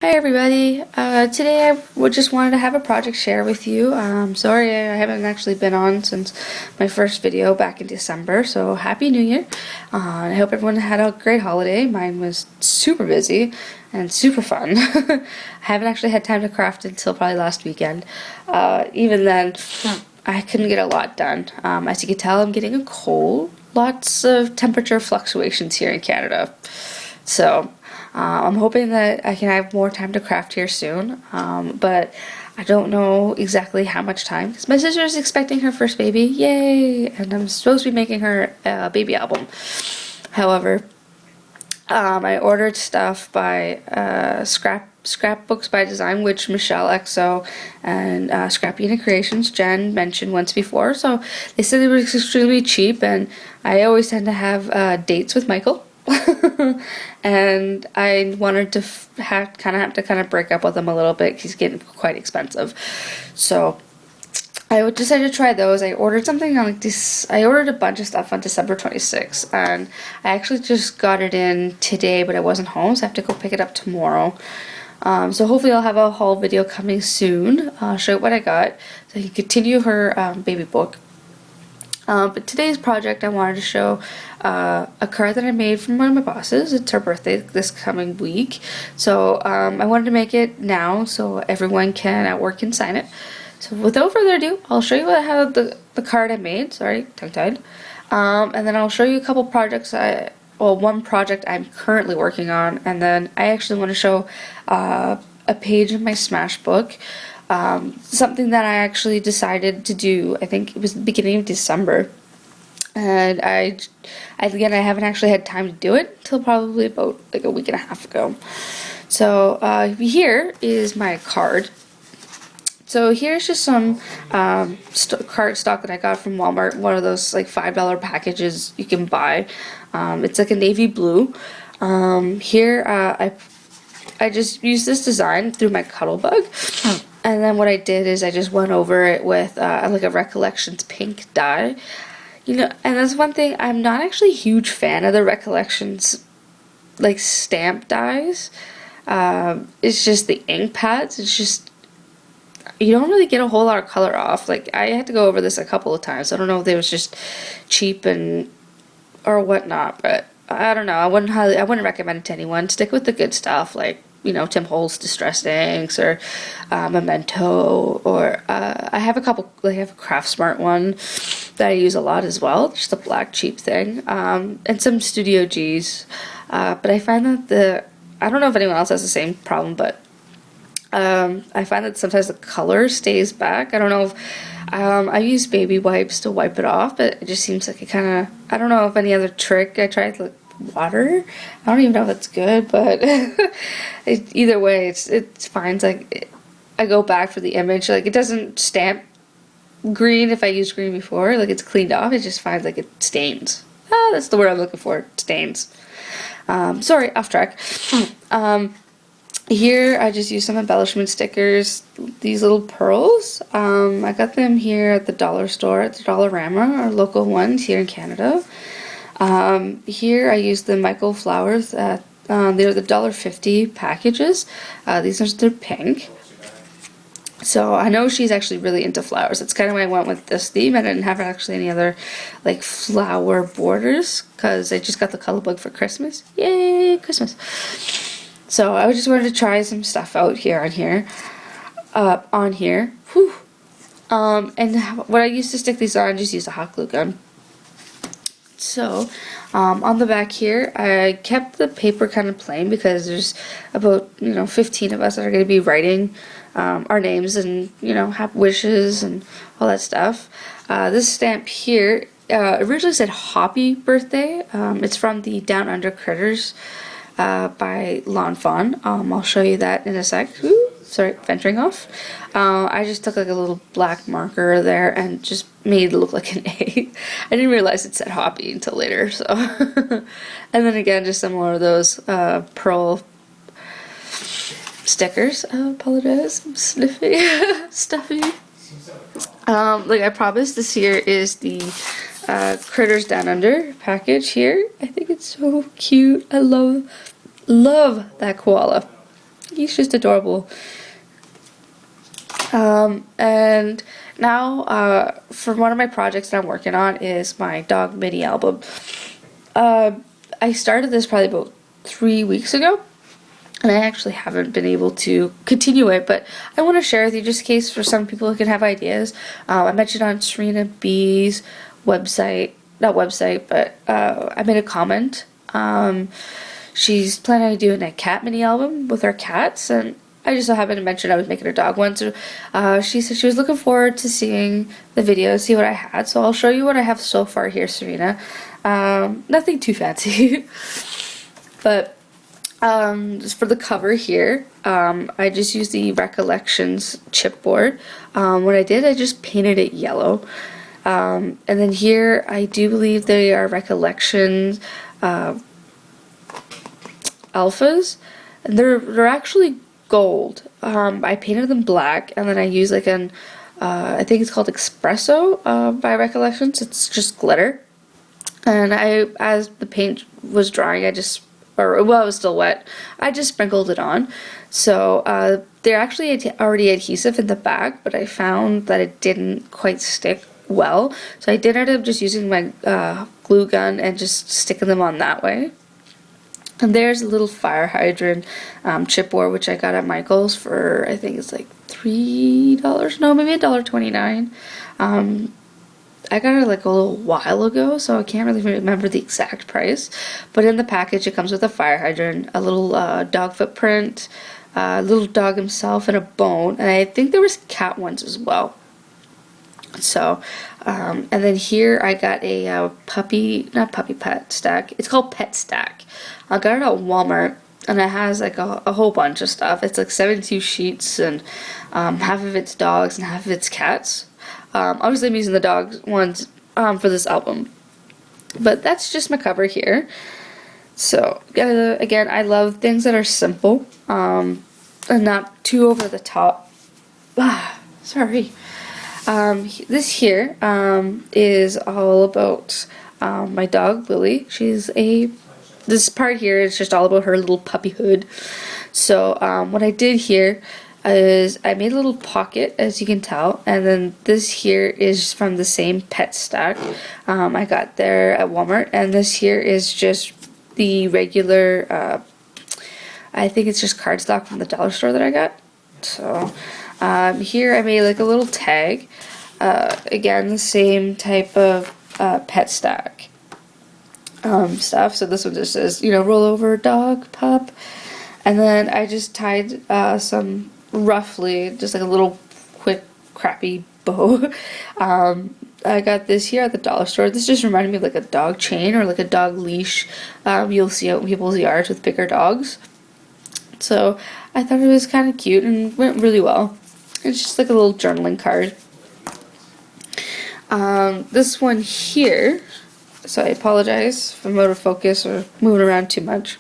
Hi everybody. Today I just wanted to have a project share with you. Sorry I haven't actually been on since my first video back in December, so Happy New Year. I hope everyone had a great holiday. Mine was super busy and super fun. I haven't actually had time to craft until probably last weekend. Even then, I couldn't get a lot done. As you can tell, I'm getting a cold. Lots of temperature fluctuations here in Canada. So I'm hoping that I can have more time to craft here soon, but I don't know exactly how much time because my sister is expecting her first baby, yay! And I'm supposed to be making her a baby album. However, I ordered stuff by Scrapbooks by Design, which Michelle XO and Scrappina Creations Jen mentioned once before. So they said it was extremely cheap, and I always tend to have dates with Michael. And I wanted to have to break up with him a little bit. He's getting quite expensive, so I decided to try those. I ordered something on I ordered a bunch of stuff on December 26th, and I actually just got it in today, but I wasn't home, so I have to go pick it up tomorrow. So hopefully I'll have a haul video coming soon. I'll show you what I got, so you can continue her baby book. But today's project I wanted to show a card that I made from one of my bosses. It's her birthday this coming week. So I wanted to make it now so everyone can at work can sign it. So without further ado, I'll show you how the card I made. Sorry, tongue-tied. And then I'll show you a couple projects one project I'm currently working on, and then I actually want to show a page in my Smashbook. Something that I actually decided to do, I think it was the beginning of December, and I haven't actually had time to do it until probably about like a week and a half ago. So here is my card. So here's just some card stock that I got from Walmart, one of those like $5 packages you can buy. It's like a navy blue. Here I just used this design through my Cuttlebug. And then what I did is I just went over it with like a Recollections pink dye. You know, and that's one thing, I'm not actually a huge fan of the Recollections like stamp dyes. It's just the ink pads. It's just, you don't really get a whole lot of color off. Like, I had to go over this a couple of times. I don't know if it was just cheap or whatnot, but I don't know. I wouldn't recommend it to anyone. Stick with the good stuff, like, you know, Tim Holtz Distress Inks or Memento, or I have a couple. I have a Craft Smart one that I use a lot as well, just a black cheap thing, and some Studio Gs. But I find that I don't know if anyone else has the same problem, but I find that sometimes the color stays back. I don't know if I use baby wipes to wipe it off, but it just seems like it kind of. I don't know if any other trick. I tried like water. I don't even know if that's good, but either way, it's fine. It's like I go back for the image. Like, it doesn't stamp green if I used green before. Like, it's cleaned off. It just finds like it stains. That's the word I'm looking for. Stains. Sorry, off track. Here I just used some embellishment stickers. These little pearls. I got them here at the dollar store at the Dollarama, our local ones here in Canada. Here I used the Michael Flowers. They're the $1.50 packages. They're pink. So I know she's actually really into flowers. That's kind of why I went with this theme. I didn't have actually any other like flower borders because I just got the Cuttlebug for Christmas. Yay, Christmas! So I just wanted to try some stuff out here on here. Whew. And what I used to stick these on, I just used a hot glue gun. So, on the back here, I kept the paper kind of plain because there's about, 15 of us that are going to be writing our names and, have wishes and all that stuff. This stamp here originally said Hoppy Birthday. It's from the Down Under Critters by Lawn Fawn. I'll show you that in a sec. Ooh, sorry, venturing off. I just took like a little black marker there and just made it look like an A. I didn't realize it said Hoppy until later. So, and then again, just some more of those pearl stickers. I apologize, I'm sniffy, stuffy. Like I promised, this here is the Critters Down Under package here. I think it's so cute. I love that koala. He's just adorable. And now, for one of my projects that I'm working on is my dog mini album. I started this probably about 3 weeks ago, and I actually haven't been able to continue it, but I want to share with you just in case for some people who can have ideas. I mentioned on Serena B's website, not website, but I made a comment. She's planning on doing a cat mini album with her cats, and I just so happened to mention I was making a dog one, so she said she was looking forward to seeing the video, see what I had. So I'll show you what I have so far here, Serena. Nothing too fancy, but just for the cover here, I just used the Recollections chipboard. What I did, I just painted it yellow. And then here, I do believe they are Recollections alphas, and they're actually gold. I painted them black, and then I used like an I think it's called Espresso by Recollections. It's just glitter, and as the paint was drying, it was still wet, I just sprinkled it on. So they're actually already adhesive in the back, but I found that it didn't quite stick well, so I did end up just using my glue gun and just sticking them on that way. And there's a little fire hydrant chipboard, which I got at Michael's for, I think it's like $3, no, maybe $1.29. I got it like a little while ago, so I can't really remember the exact price. But in the package, it comes with a fire hydrant, a little dog footprint, a little dog himself, and a bone. And I think there was cat ones as well. So, and then here I got a not puppy pet stack. It's called Pet Stack. I got it at Walmart, and it has like a whole bunch of stuff. It's like 72 sheets, and half of it's dogs and half of it's cats. Obviously I'm using the dog ones for this album, but that's just my cover here. So again, I love things that are simple and not too over the top. Sorry. This here is all about my dog Lily. This part here is just all about her little puppyhood. So what I did here is I made a little pocket, as you can tell, and then this here is from the same Pet Stack I got there at Walmart, and this here is just the regular I think it's just cardstock from the dollar store that I got. So here I made like a little tag, again the same type of Pet Stack stuff. So this one just says, roll over dog, pup. And then I just tied some, roughly, just like a little quick, crappy bow. I got this here at the dollar store. This just reminded me of like a dog chain or like a dog leash you'll see out in people's yards with bigger dogs. So I thought it was kind of cute and went really well. It's just like a little journaling card. This one here, so I apologize if I'm out of focus or moving around too much.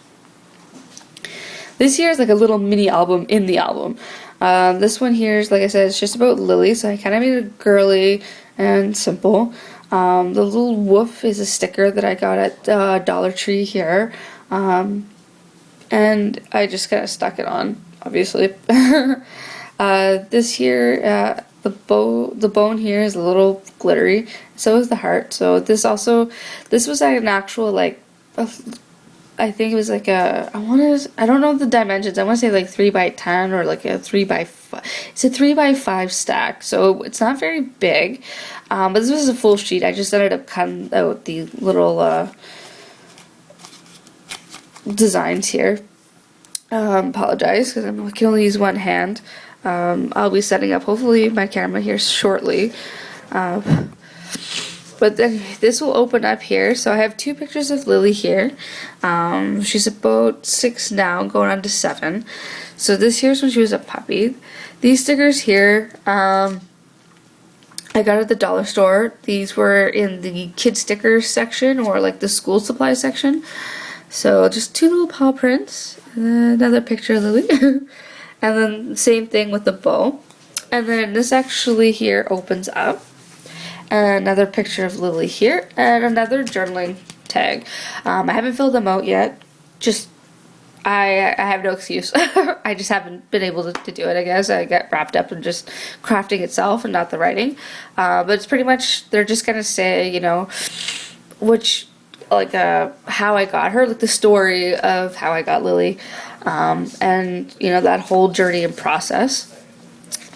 This here is like a little mini album in the album. This one here is, like I said, it's just about Lily, so I kind of made it girly and simple. The little woof is a sticker that I got at Dollar Tree here. And I just kind of stuck it on, obviously. This here, the bone here is a little glittery. So is the heart. So this was like an actual, like, I think it was like I don't know the dimensions. I want to say like 3x10 or like a 3x5. It's a 3x5 stack, so it's not very big. But this was a full sheet. I just ended up cutting out the little designs here. Apologize because I can only use one hand. I'll be setting up hopefully my camera here shortly. But then this will open up here. So I have two pictures of Lily here. She's about 6 now, going on to 7. So this here's when she was a puppy. These stickers here, I got at the dollar store. These were in the kid stickers section or like the school supply section. So just 2 little paw prints. And then another picture of Lily. And then the same thing with the bow. And then this actually here opens up. And another picture of Lily here, and another journaling tag. I haven't filled them out yet, just I have no excuse. I just haven't been able to do it, I guess. I get wrapped up in just crafting itself and not the writing. But it's pretty much, they're just going to say, you know, which, like, how I got her, like the story of how I got Lily, and, you know, that whole journey and process.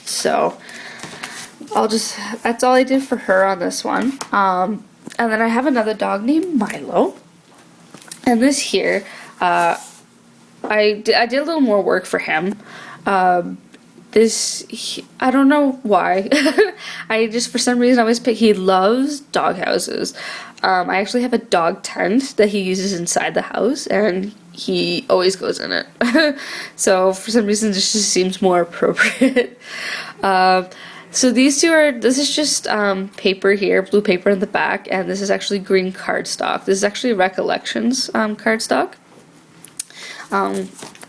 So that's all I did for her on this one. And then I have another dog named Milo. And this here, I did a little more work for him. I don't know why. I just, for some reason, always pick, he loves dog houses. I actually have a dog tent that he uses inside the house, and he always goes in it. So for some reason, this just seems more appropriate. So these two this is just paper here, blue paper in the back, and this is actually green cardstock. This is actually Recollections cardstock.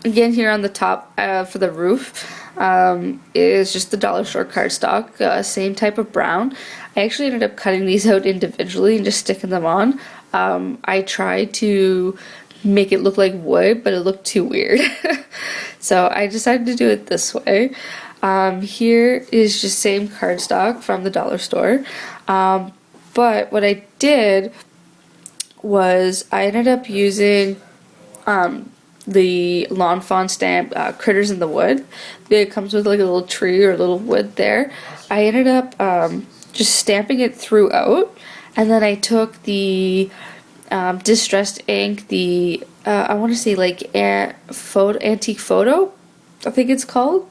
Again, here on the top for the roof is just the dollar store cardstock, same type of brown. I actually ended up cutting these out individually and just sticking them on. I tried to make it look like wood, but it looked too weird. So I decided to do it this way. Here is just same cardstock from the dollar store. But what I did was I ended up using the Lawn Fawn stamp, Critters in the Wood. It comes with like a little tree or a little wood there. I ended up just stamping it throughout, and then I took the distressed ink, the I want to say like antique photo, I think it's called.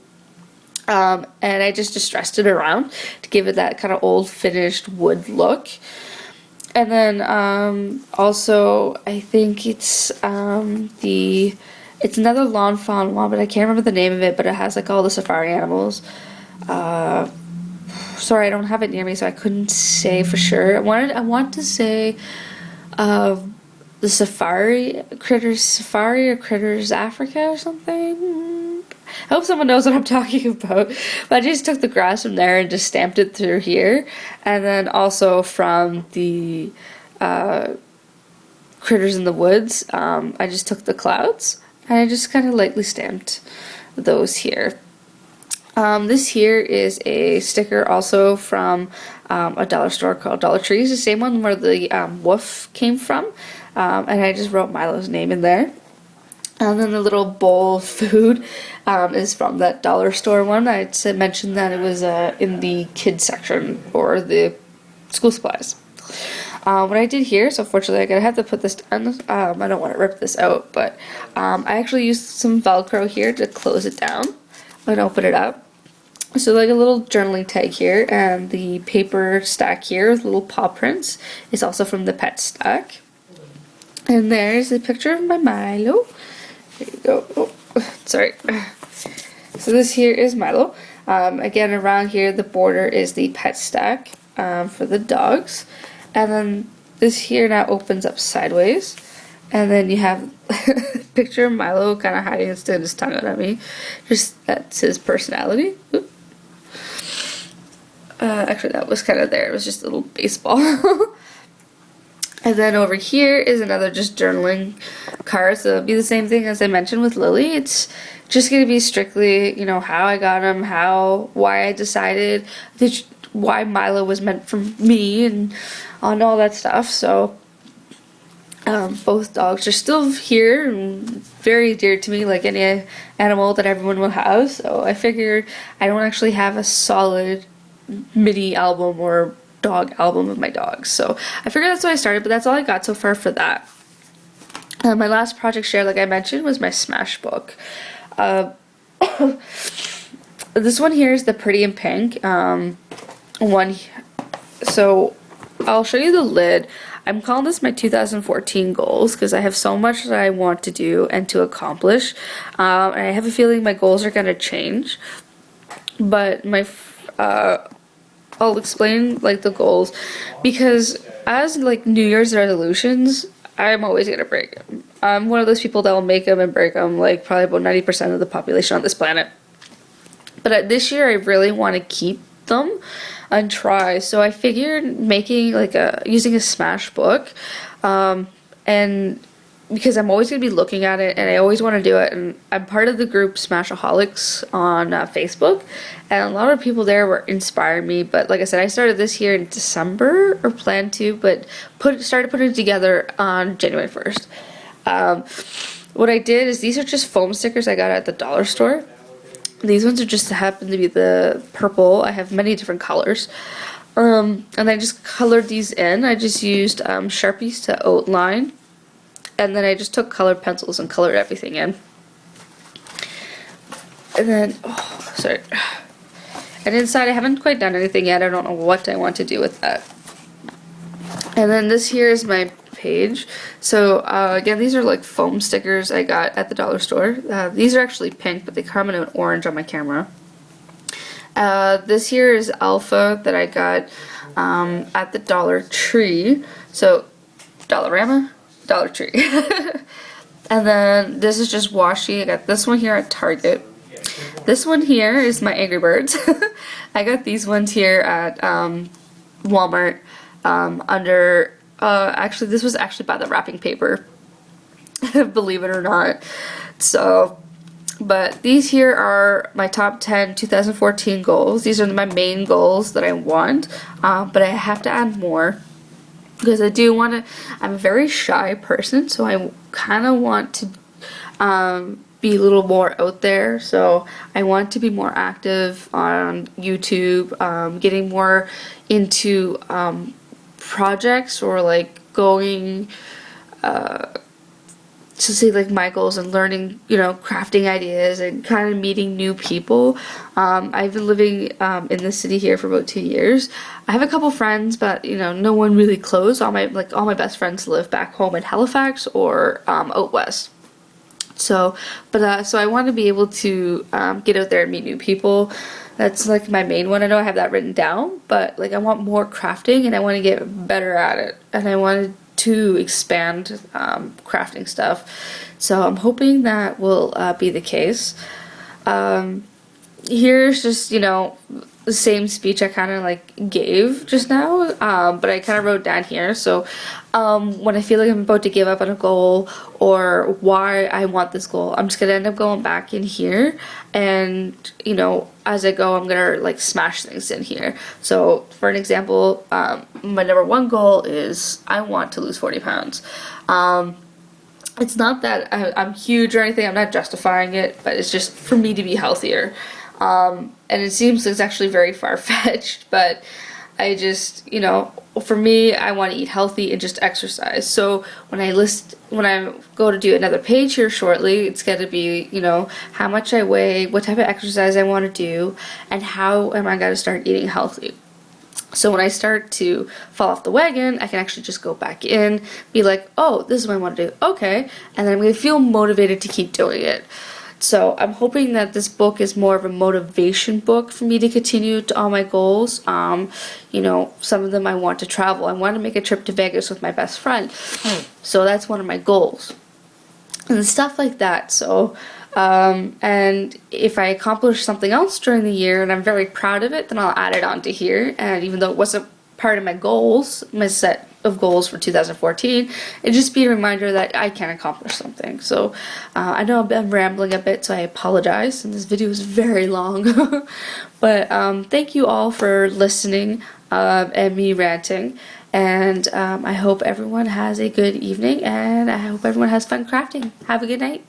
And I just distressed it around to give it that kind of old finished wood look. And then also I think it's it's another Lawn Fawn one, but I can't remember the name of it, but it has like all the safari animals. Sorry, I don't have it near me, so I couldn't say for sure. I want to say the Safari or Critters Africa or something. I hope someone knows what I'm talking about. But I just took the grass from there and just stamped it through here. And then also from the Critters in the Woods, I just took the clouds and I just kind of lightly stamped those here. This here is a sticker also from a dollar store called Dollar Tree. It's the same one where the wolf came from. And I just wrote Milo's name in there. And then the little bowl of food is from that dollar store one. I mentioned that it was in the kids section or the school supplies. What I did here, so fortunately I'm going to have to put this down. I don't want to rip this out, but I actually used some Velcro here to close it down and open it up. So like a little journaling tag here, and the paper stack here with little paw prints is also from the pet stack. And there's a picture of my Milo. There you go. Oh, sorry. So this here is Milo. Again, around here, the border is the pet stack for the dogs. And then this here now opens up sideways. And then you have a picture of Milo kind of hiding his tongue out at me. Just that's his personality. Actually, that was kind of there. It was just a little baseball. And then over here is another just journaling card. So it'll be the same thing as I mentioned with Lily. It's just going to be strictly, you know, how I got him, why I decided, why Milo was meant for me, and on all that stuff. So both dogs are still here and very dear to me, like any animal that everyone will have. So I figured I don't actually have a solid mini album or dog album of my dogs, so I figured that's why I started, but that's all I got so far for that. My last project share, like I mentioned, was my Smash book. This one here is the Pretty in Pink one. So I'll show you the lid. I'm calling this my 2014 goals because I have so much that I want to do and to accomplish, and I have a feeling my goals are going to change, but I'll explain like the goals, because as like New Year's resolutions, I'm always gonna break them. I'm one of those people that will make them and break them, like probably about 90% of the population on this planet. But this year I really want to keep them and try. So I figured making like using a Smash book, and because I'm always going to be looking at it and I always want to do it. And I'm part of the group Smashaholics on Facebook, and a lot of people there were inspiring me. But like I said, I started this year in December, or planned to, but started putting it together on January 1st. What I did is, these are just foam stickers I got at the dollar store. These ones are just happen to be the purple. I have many different colors. And I just colored these in. I just used Sharpies to outline. And then I just took colored pencils and colored everything in. And then, oh, sorry. And inside I haven't quite done anything yet. I don't know what I want to do with that. And then this here is my page. So again, these are like foam stickers I got at the dollar store. These are actually pink, but they come in an orange on my camera. This here is Alpha that I got at the Dollar Tree. So, Dollarama? Dollar Tree. And then this is just washi. I got this one here at Target. This one here is my Angry Birds. I got these ones here at Walmart under, actually this was actually by the wrapping paper, believe it or not. So, but these here are my top 10 2014 goals. These are my main goals that I want, but I have to add more. Because I do want to, I'm a very shy person, so I kind of want to be a little more out there. So I want to be more active on YouTube, getting more into projects, or like going to say like my goals, and learning, you know, crafting ideas and kind of meeting new people. I've been living in the city here for about 2 years. I have a couple friends, but you know, no one really close. All my best friends live back home in Halifax or out west. So, but so I want to be able to get out there and meet new people. That's like my main one. I know I have that written down, but like I want more crafting and I want to get better at it, and I wanted to expand crafting stuff. So I'm hoping that will be the case. Here's just, you know, the same speech I kind of like gave just now, but I kind of wrote down here. So when I feel like I'm about to give up on a goal, or why I want this goal, I'm just gonna end up going back in here, and you know, as I go, I'm gonna like smash things in here. So for an example, my number one goal is I want to lose 40 pounds. It's not that I'm huge or anything, I'm not justifying it, but it's just for me to be healthier. And it seems it's actually very far-fetched, but I just, you know, for me, I want to eat healthy and just exercise. So when I go to do another page here shortly, it's going to be, you know, how much I weigh, what type of exercise I want to do, and how am I going to start eating healthy. So when I start to fall off the wagon, I can actually just go back in, be like, oh, this is what I want to do, okay, and then I'm going to feel motivated to keep doing it. So I'm hoping that this book is more of a motivation book for me to continue to all my goals. You know, some of them I want to travel. I want to make a trip to Vegas with my best friend. So that's one of my goals. And stuff like that. So, and if I accomplish something else during the year and I'm very proud of it, then I'll add it onto here. And even though it wasn't part of my goals, my set of goals for 2014, it'd just be a reminder that I can accomplish something. So I know I'm rambling a bit, so I apologize, and this video is very long. But thank you all for listening and me ranting, and I hope everyone has a good evening, and I hope everyone has fun crafting. Have a good night.